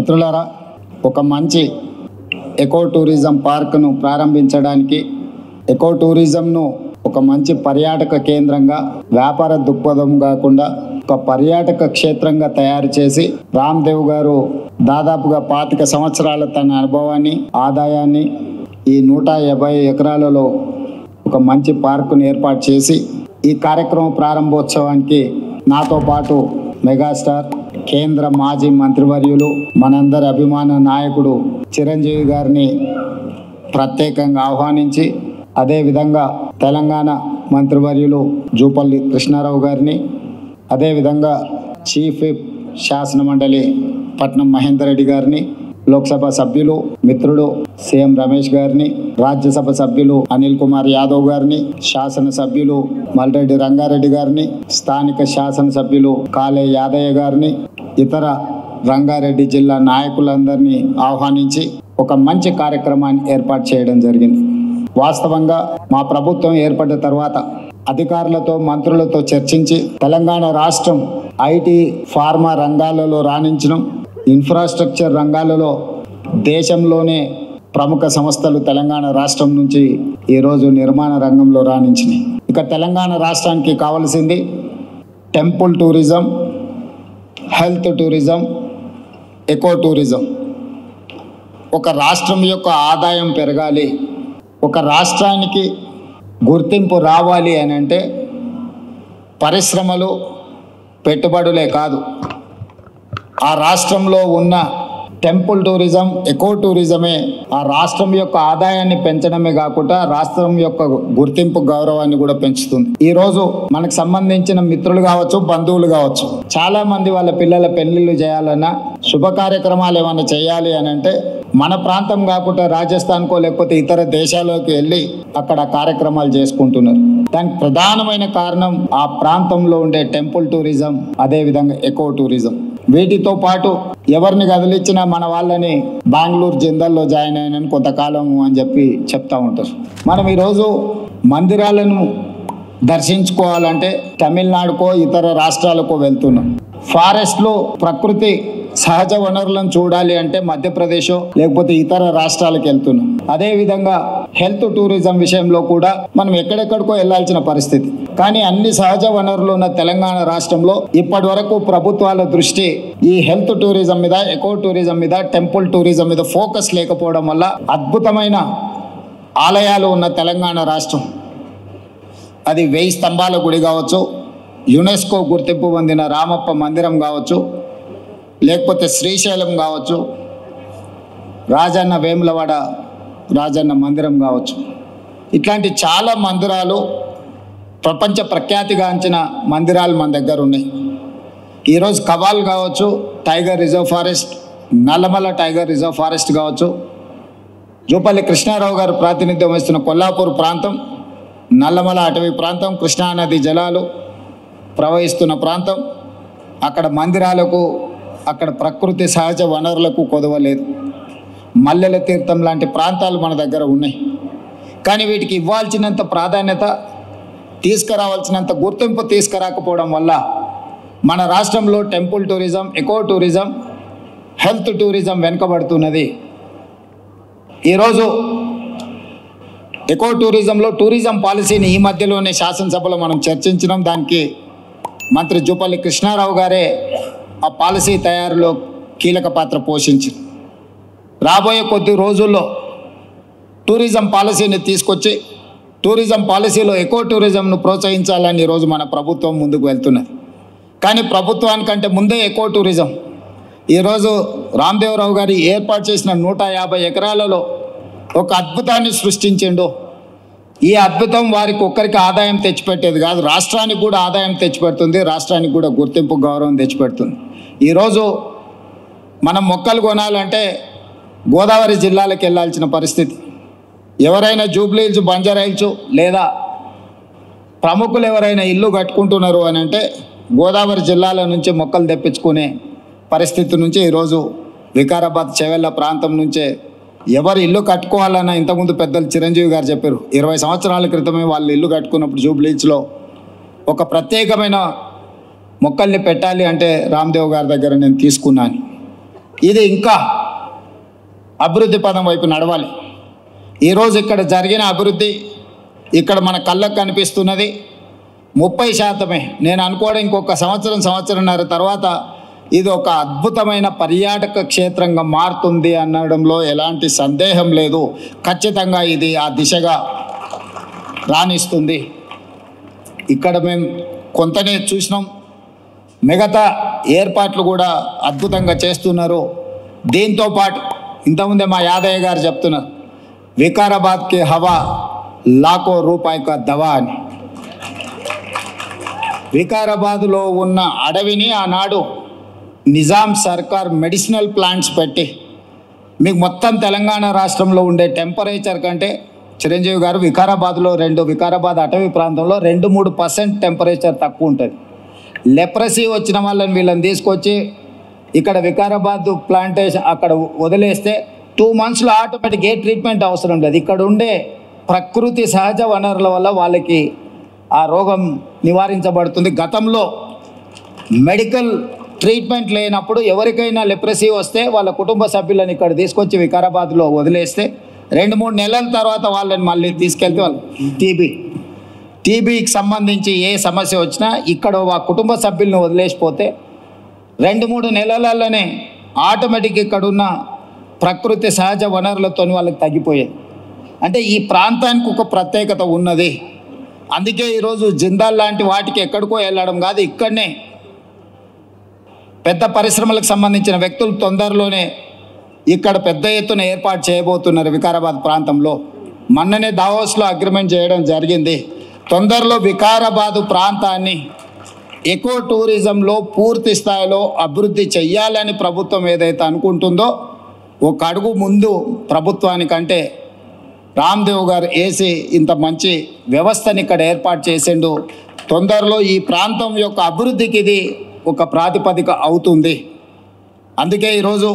మిత్రులారా, ఒక మంచి ఎకో టూరిజం పార్క్ను ప్రారంభించడానికి, ఎకో టూరిజంను ఒక మంచి పర్యాటక కేంద్రంగా, వ్యాపార దృక్పథం కాకుండా ఒక పర్యాటక క్షేత్రంగా తయారు చేసి రామ్దేవ్ గారు దాదాపుగా 25 సంవత్సరాల తన అనుభవాన్ని, ఆదాయాన్ని ఈ 150 ఎకరాలలో ఒక మంచి పార్కును ఏర్పాటు చేసి ఈ కార్యక్రమం ప్రారంభోత్సవానికి నాతో పాటు మెగాస్టార్, కేంద్ర మాజీ మంత్రివర్యులు, మనందరి అభిమాన నాయకుడు చిరంజీవి గారిని ప్రత్యేకంగా ఆహ్వానించి, అదేవిధంగా తెలంగాణ మంత్రివర్యులు జూపల్లి కృష్ణారావు గారిని, అదేవిధంగా చీఫ్ విప్ శాసనమండలి పట్నం మహేందర్ రెడ్డి గారిని, లోక్సభ సభ్యులు మిత్రుడు సీఎం రమేష్ గారిని, రాజ్యసభ సభ్యులు అనిల్ కుమార్ యాదవ్ గారిని, శాసనసభ్యులు మల్రెడ్డి రంగారెడ్డి గారిని, స్థానిక శాసనసభ్యులు కాళే యాదయ్య గారిని, ఇతర రంగారెడ్డి జిల్లా నాయకులందరినీ ఆహ్వానించి ఒక మంచి కార్యక్రమాన్ని ఏర్పాటు చేయడం జరిగింది. వాస్తవంగా మా ప్రభుత్వం ఏర్పడ్డ తర్వాత అధికారులతో, మంత్రులతో చర్చించి తెలంగాణ రాష్ట్రం ఐటీ, ఫార్మా రంగాలలో రాణించడం, ఇన్ఫ్రాస్ట్రక్చర్ రంగాలలో దేశంలోనే ప్రముఖ సంస్థలు తెలంగాణ రాష్ట్రం నుంచి ఈరోజు నిర్మాణ రంగంలో రాణించినాయి. ఇక తెలంగాణ రాష్ట్రానికి కావాల్సింది temple tourism, health tourism, eco tourism. ఒక రాష్ట్రం యొక్క ఆదాయం పెరగాలి, ఒక రాష్ట్రానికి గుర్తింపు రావాలి అని అంటే పరిశ్రమలు, పెట్టుబడులే కాదు, ఆ రాష్ట్రంలో ఉన్న టెంపుల్ టూరిజం, ఎకో టూరిజమే ఆ రాష్ట్రం యొక్క ఆదాయాన్ని పెంచడమే కాకుండా రాష్ట్రం యొక్క గుర్తింపు, గౌరవాన్ని కూడా పెంచుతుంది. ఈరోజు మనకు సంబంధించిన మిత్రులు కావచ్చు, బంధువులు కావచ్చు, చాలా మంది వాళ్ళ పిల్లల పెళ్లిళ్ళు చేయాలన్నా, శుభ కార్యక్రమాలు ఏమైనా చేయాలి అని అంటే మన ప్రాంతం కాకుండా రాజస్థాన్కో లేకపోతే ఇతర దేశాల్లోకి వెళ్ళి అక్కడ కార్యక్రమాలు చేసుకుంటున్నారు. దానికి ప్రధానమైన కారణం ఆ ప్రాంతంలో ఉండే టెంపుల్ టూరిజం, అదేవిధంగా ఎకో టూరిజం. వీటితో పాటు ఎవరిని కదిలిచ్చినా మన వాళ్ళని బెంగళూరు జిందాల్లో జాయిన్ అయినని కొంతకాలం అని చెప్పి చెప్తా ఉంటారు. మనం ఈరోజు మందిరాలను దర్శించుకోవాలంటే తమిళనాడుకో ఇతర రాష్ట్రాలకో వెళ్తున్నాం. ఫారెస్ట్లో ప్రకృతి సహజ వనరులను చూడాలి అంటే మధ్యప్రదేశ్ లేకపోతే ఇతర రాష్ట్రాలకు వెళ్తున్నాం. అదేవిధంగా హెల్త్ టూరిజం విషయంలో కూడా మనం ఎక్కడెక్కడికో వెళ్లాల్సిన పరిస్థితి. కానీ అన్ని సహజ వనరులు ఉన్న తెలంగాణ రాష్ట్రంలో ఇప్పటి వరకు ప్రభుత్వాల దృష్టి ఈ హెల్త్ టూరిజం మీద, ఎకో టూరిజం మీద, టెంపుల్ టూరిజం మీద ఫోకస్ లేకపోవడం వల్ల అద్భుతమైన ఆలయాలు ఉన్న తెలంగాణ రాష్ట్రం, అది 1000 స్తంభాల గుడి కావచ్చు, యునెస్కో గుర్తింపు పొందిన రామప్ప మందిరం కావచ్చు, లేకపోతే శ్రీశైలం కావచ్చు, రాజన్న వేములవాడ రాజన్న మందిరం కావచ్చు, ఇట్లాంటి చాలా మందిరాలు, ప్రపంచ ప్రఖ్యాతిగాంచిన మందిరాలు మన దగ్గర ఉన్నాయి. ఈరోజు కవాల్ కావచ్చు, tiger reserve forest, Nallamala tiger reserve forest కావచ్చు, జూపల్లి కృష్ణారావు గారు ప్రాతినిధ్యం వహిస్తున్న కొల్లాపూర్ ప్రాంతం, నల్లమల అటవీ ప్రాంతం, కృష్ణానది జలాలు ప్రవహిస్తున్న ప్రాంతం, అక్కడ మందిరాలకు, అక్కడ ప్రకృతి సహజ వనరులకు కొదవలేదు. మల్లెల తీర్థం లాంటి ప్రాంతాలు మన దగ్గర ఉన్నాయి. కానీ వీటికి ఇవ్వాల్సినంత ప్రాధాన్యత, తీసుకురావాల్సినంత గుర్తింపు తీసుకురాకపోవడం వల్ల మన రాష్ట్రంలో temple tourism, eco tourism, health tourism వెనుకబడుతున్నది. ఈరోజు ఎకో టూరిజంలో టూరిజం పాలసీని ఈ మధ్యలోనే శాసనసభలో మనం చర్చించినాం. దానికి మంత్రి జూపల్లి కృష్ణారావు గారే ఆ పాలసీ తయారులో కీలక పాత్ర పోషించింది. రాబోయే కొద్ది రోజుల్లో టూరిజం పాలసీని తీసుకొచ్చి టూరిజం పాలసీలో ఎకో టూరిజంను ప్రోత్సహించాలని ఈరోజు మన ప్రభుత్వం ముందుకు వెళ్తున్నది. కానీ ప్రభుత్వానికంటే ముందే ఎకో టూరిజం ఈరోజు రామ్దేవరావు గారు ఏర్పాటు చేసిన 150 ఎకరాలలో ఒక అద్భుతాన్ని సృష్టించిండు. ఈ అద్భుతం వారికి ఒక్కరికి ఆదాయం తెచ్చిపెట్టేది కాదు, రాష్ట్రానికి కూడా ఆదాయం తెచ్చిపెడుతుంది, రాష్ట్రానికి కూడా గుర్తింపు, గౌరవం తెచ్చిపెడుతుంది. ఈరోజు మనం మొక్కలు కొనాలంటే గోదావరి జిల్లాలకు వెళ్ళాల్సిన పరిస్థితి. ఎవరైనా జూబ్లీ హిల్స్, బంజారా హిల్స్ లేదా ప్రముఖులు ఎవరైనా ఇల్లు కట్టుకుంటున్నారు అని అంటే గోదావరి జిల్లాల నుంచి మొక్కలు తెప్పించుకునే పరిస్థితి నుంచి ఈరోజు వికారాబాద్, చెవెళ్ళ ప్రాంతం నుంచే ఎవరు ఇల్లు కట్టుకోవాలన్నా ఇంతకుముందు పెద్దలు చిరంజీవి గారు చెప్పారు, 20 సంవత్సరాల క్రితమే వాళ్ళు ఇల్లు కట్టుకున్నప్పుడు జూబ్లీ హిల్స్లో ఒక ప్రత్యేకమైన మొక్కల్ని పెట్టాలి అంటే రామ్దేవ్ గారి దగ్గర నేను తీసుకున్నాను. ఇది ఇంకా అభివృద్ధి పదం వైపు నడవాలి. ఈరోజు ఇక్కడ జరిగిన అభివృద్ధి ఇక్కడ మన కళ్ళకు కనిపిస్తున్నది 30%. నేను అనుకోవడం ఇంకొక సంవత్సరంన్నర తర్వాత ఇది ఒక అద్భుతమైన పర్యాటక క్షేత్రంగా మారుతుంది అనడంలో ఎలాంటి సందేహం లేదు. ఖచ్చితంగా ఇది ఆ దిశగా రాణిస్తుంది. ఇక్కడ మేము కొంతనే చూసినాం, మిగతా ఏర్పాట్లు కూడా అద్భుతంగా చేస్తున్నారు. దీంతో పాటు ఇంతకుముందే మా యాదయ్య గారు చెప్తున్నారు, వికారాబాద్కి హవా లాఖో రూపాయి కా దవా అని. వికారాబాద్లో ఉన్న అడవిని ఆనాడు నిజాం సర్కార్ మెడిసినల్ ప్లాంట్స్ పెట్టి మీకు మొత్తం తెలంగాణ రాష్ట్రంలో ఉండే టెంపరేచర్ కంటే చిరంజీవి గారు వికారాబాద్లో వికారాబాద్ అటవీ ప్రాంతంలో 2-3% టెంపరేచర్ తక్కువ ఉంటుంది. లెప్రసీ వచ్చిన వీళ్ళని తీసుకొచ్చి ఇక్కడ వికారాబాద్ ప్లాంటేషన్ అక్కడ వదిలేస్తే 2 monthsలో ఆటోమేటిక్ ఏ ట్రీట్మెంట్ అవసరం లేదు. ఇక్కడ ఉండే ప్రకృతి సహజ వనరుల వల్ల వాళ్ళకి ఆ రోగం నివారించబడుతుంది. గతంలో మెడికల్ ట్రీట్మెంట్ లేనప్పుడు ఎవరికైనా లెప్రసీ వస్తే వాళ్ళ కుటుంబ సభ్యులను ఇక్కడ తీసుకొచ్చి వికారాబాద్లో వదిలేస్తే 2-3 నెలల తర్వాత వాళ్ళని మళ్ళీ తీసుకెళ్తే వాళ్ళు టీబీకి సంబంధించి ఏ సమస్య వచ్చినా ఇక్కడ ఆ కుటుంబ సభ్యులను వదిలేసిపోతే 2-3 నెలలలోనే ఆటోమేటిక్ ఇక్కడున్న ప్రకృతి సహజ వనరులతో వాళ్ళకి తగ్గిపోయాయి. అంటే ఈ ప్రాంతానికి ఒక ప్రత్యేకత ఉన్నది. అందుకే ఈరోజు జిందాల్ లాంటి వాటికి ఎక్కడికో వెళ్ళడం కాదు, ఇక్కడనే పెద్ద పరిశ్రమలకు సంబంధించిన వ్యక్తులు తొందరలోనే ఇక్కడ పెద్ద ఎత్తున ఏర్పాటు చేయబోతున్నారు వికారాబాద్ ప్రాంతంలో. మొన్ననే దావోస్లో అగ్రిమెంట్ చేయడం జరిగింది. తొందరలో వికారాబాదు ప్రాంతాన్ని ఎకో టూరిజంలో పూర్తి స్థాయిలో అభివృద్ధి చెయ్యాలని ప్రభుత్వం ఏదైతే అనుకుంటుందో ఒక అడుగు ముందు ప్రభుత్వానికంటే రామ్దేవ్ గారు వేసి ఇంత మంచి వ్యవస్థని ఇక్కడ ఏర్పాటు చేసిండు. తొందరలో ఈ ప్రాంతం యొక్క అభివృద్ధికి ఇది ఒక ప్రాతిపదిక అవుతుంది. అందుకే ఈరోజు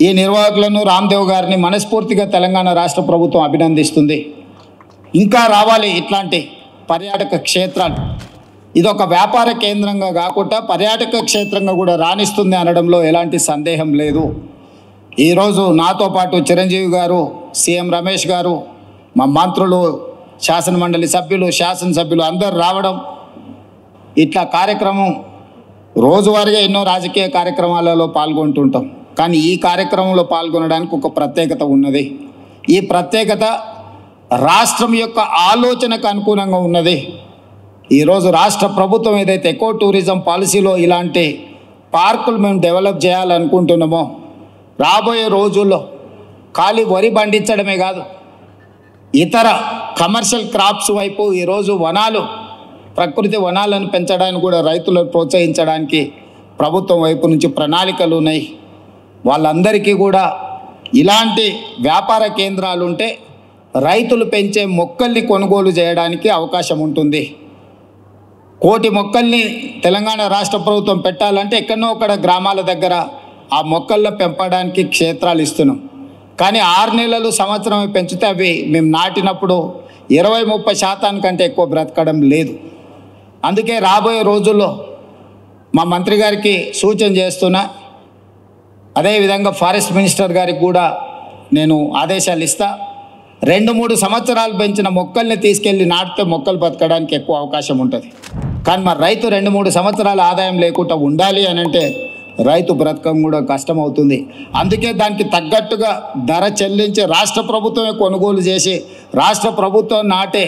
ఈ నిర్వాహకులను రామ్దేవ్ గారిని మనస్ఫూర్తిగా తెలంగాణ రాష్ట్ర ప్రభుత్వం అభినందిస్తుంది. ఇంకా రావాలి ఇట్లాంటి పర్యాటక క్షేత్రాలు. ఇది ఒక వ్యాపార కేంద్రంగా కాకుండా పర్యాటక క్షేత్రంగా కూడా రాణిస్తుంది అనడంలో ఎలాంటి సందేహం లేదు. ఈరోజు నాతో పాటు చిరంజీవి గారు, సీఎం రమేష్ గారు, మా మంత్రులు, శాసనమండలి సభ్యులు, శాసనసభ్యులు అందరూ రావడం, ఇట్లా కార్యక్రమం రోజువారీగా ఎన్నో రాజకీయ కార్యక్రమాలలో పాల్గొంటుంటాం. కానీ ఈ కార్యక్రమంలో పాల్గొనడానికి ఒక ప్రత్యేకత ఉన్నది. ఈ ప్రత్యేకత రాష్ట్రం యొక్క ఆలోచనకు అనుగుణంగా ఉన్నది. ఈరోజు రాష్ట్ర ప్రభుత్వం ఏదైతే ఎకో టూరిజం పాలసీలో ఇలాంటి పార్కులు మేము డెవలప్ చేయాలనుకుంటున్నామో రాబోయే రోజుల్లో ఖాళీ వరి పండించడమే కాదు, ఇతర కమర్షియల్ క్రాప్స్ వైపు ఈరోజు ప్రకృతి వనాలను పెంచడానికి కూడా రైతులను ప్రోత్సహించడానికి ప్రభుత్వం వైపు నుంచి ప్రణాళికలు ఉన్నాయి. వాళ్ళందరికీ కూడా ఇలాంటి వ్యాపార కేంద్రాలు ఉంటే రైతులు పెంచే మొక్కల్ని కొనుగోలు చేయడానికి అవకాశం ఉంటుంది. 1 కోటి మొక్కల్ని తెలంగాణ రాష్ట్ర ప్రభుత్వం పెట్టాలంటే ఎక్కడో ఒకడ గ్రామాల దగ్గర ఆ మొక్కలను పెంపడానికి క్షేత్రాలు ఇస్తున్నాం. కానీ 6 నెలలు సంవత్సరం పెంచితే అవి మేము నాటినప్పుడు 20-30% కంటే ఎక్కువ బ్రతకడం లేదు. అందుకే రాబోయే రోజుల్లో మా మంత్రి గారికి సూచన చేస్తున్నా, అదేవిధంగా ఫారెస్ట్ మినిస్టర్ గారికి కూడా నేను ఆదేశాలు ఇస్తా. 2-3 సంవత్సరాలు పెంచిన మొక్కల్ని తీసుకెళ్ళి నాటితే మొక్కలు బతకడానికి ఎక్కువ అవకాశం ఉంటుంది. కానీ మరి రైతు 2-3 సంవత్సరాల ఆదాయం లేకుండా ఉండాలి అని అంటే రైతు బ్రతకం కూడా కష్టం అవుతుంది. అందుకే దానికి తగ్గట్టుగా ధర చెల్లించి రాష్ట్ర ప్రభుత్వమే కొనుగోలు చేసి రాష్ట్ర ప్రభుత్వం నాటే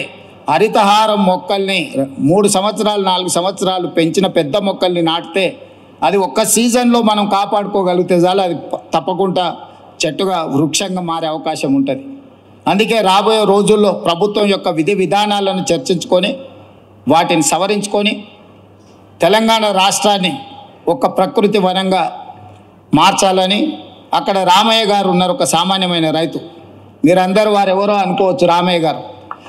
హరితహారం మొక్కల్ని 3 సంవత్సరాలు 4 సంవత్సరాలు పెంచిన పెద్ద మొక్కల్ని నాటితే అది ఒక్క సీజన్లో మనం కాపాడుకోగలిగితే చాలు, అది తప్పకుండా చెట్టుగా వృక్షంగా మారే అవకాశం ఉంటుంది. అందుకే రాబోయే రోజుల్లో ప్రభుత్వం యొక్క విధి విధానాలను చర్చించుకొని వాటిని సవరించుకొని తెలంగాణ రాష్ట్రాన్ని ఒక ప్రకృతి వనంగా మార్చాలని. అక్కడ రామయ్య గారు ఉన్నారు, ఒక సామాన్యమైన రైతు. మీరందరూ వారెవరో అనుకోవచ్చు. రామయ్య గారు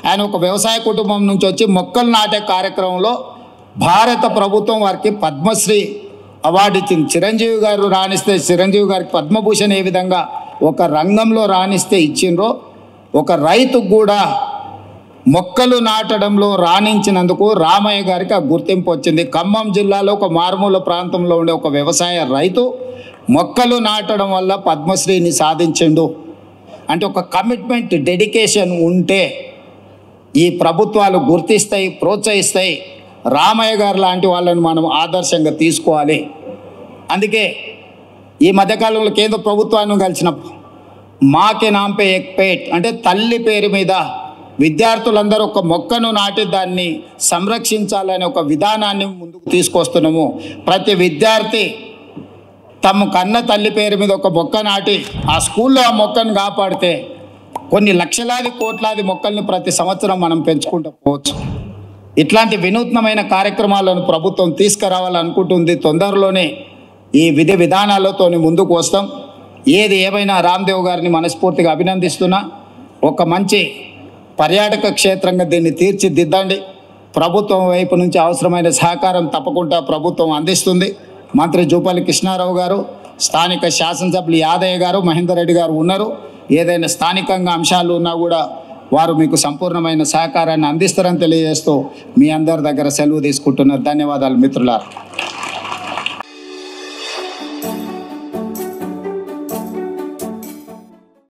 ఆయన ఒక వ్యవసాయ కుటుంబం నుంచి వచ్చి మొక్కలు నాటే కార్యక్రమంలో భారత ప్రభుత్వం వారికి పద్మశ్రీ అవార్డు ఇచ్చింది. చిరంజీవి గారు రాణిస్తే చిరంజీవి గారికి పద్మభూషణ్ ఏ విధంగా ఒక రంగంలో రాణిస్తే ఇచ్చిండ్రో ఒక రైతుకు కూడా మొక్కలు నాటడంలో రాణించినందుకు రామయ్య గారికి ఆ గుర్తింపు వచ్చింది. ఖమ్మం జిల్లాలో ఒక మారుమూల ప్రాంతంలో ఉండే ఒక వ్యవసాయ రైతు మొక్కలు నాటడం వల్ల పద్మశ్రీని సాధించిండు అంటే ఒక కమిట్మెంట్, డెడికేషన్ ఉంటే ఈ ప్రభుత్వాలు గుర్తిస్తాయి, ప్రోత్సహిస్తాయి. రామయ్య గారు లాంటి వాళ్ళని మనం ఆదర్శంగా తీసుకోవాలి. అందుకే ఈ మధ్యకాలంలో కేంద్ర ప్రభుత్వాన్ని కలిసినప్పుడు మాకే నాంపే ఎక్ పేట్ అంటే తల్లి పేరు మీద విద్యార్థులందరూ ఒక మొక్కను నాటి దాన్ని సంరక్షించాలనే ఒక విధానాన్ని ముందుకు తీసుకొస్తున్నాము. ప్రతి విద్యార్థి తమ కన్న తల్లి పేరు మీద ఒక మొక్క నాటి ఆ స్కూల్లో ఆ మొక్కను కాపాడితే కొన్ని లక్షలాది కోట్లాది మొక్కల్ని ప్రతి సంవత్సరం మనం పెంచుకుంటూ పోవచ్చు. ఇట్లాంటి వినూత్నమైన కార్యక్రమాలను ప్రభుత్వం తీసుకురావాలనుకుంటుంది. తొందరలోనే ఈ విధి విధానాలతో ముందుకు వస్తాం. ఏది ఏమైనా రామ్దేవ్ గారిని మనస్ఫూర్తిగా అభినందిస్తున్నా. ఒక మంచి పర్యాటక క్షేత్రంగా దీన్ని తీర్చిదిద్దండి. ప్రభుత్వం వైపు నుంచి అవసరమైన సహకారం తప్పకుండా ప్రభుత్వం అందిస్తుంది. మంత్రి జూపల్లి కృష్ణారావు గారు, స్థానిక శాసనసభ్యులు యాదయ్య గారు, మహేందర్ రెడ్డి గారు ఉన్నారు. ఏదైనా స్థానికంగా అంశాలు ఉన్నా కూడా వారు మీకు సంపూర్ణమైన సహకారాన్ని అందిస్తారని తెలియజేస్తూ మీ అందరి దగ్గర సెలవు తీసుకుంటున్నారు. ధన్యవాదాలు మిత్రులారా.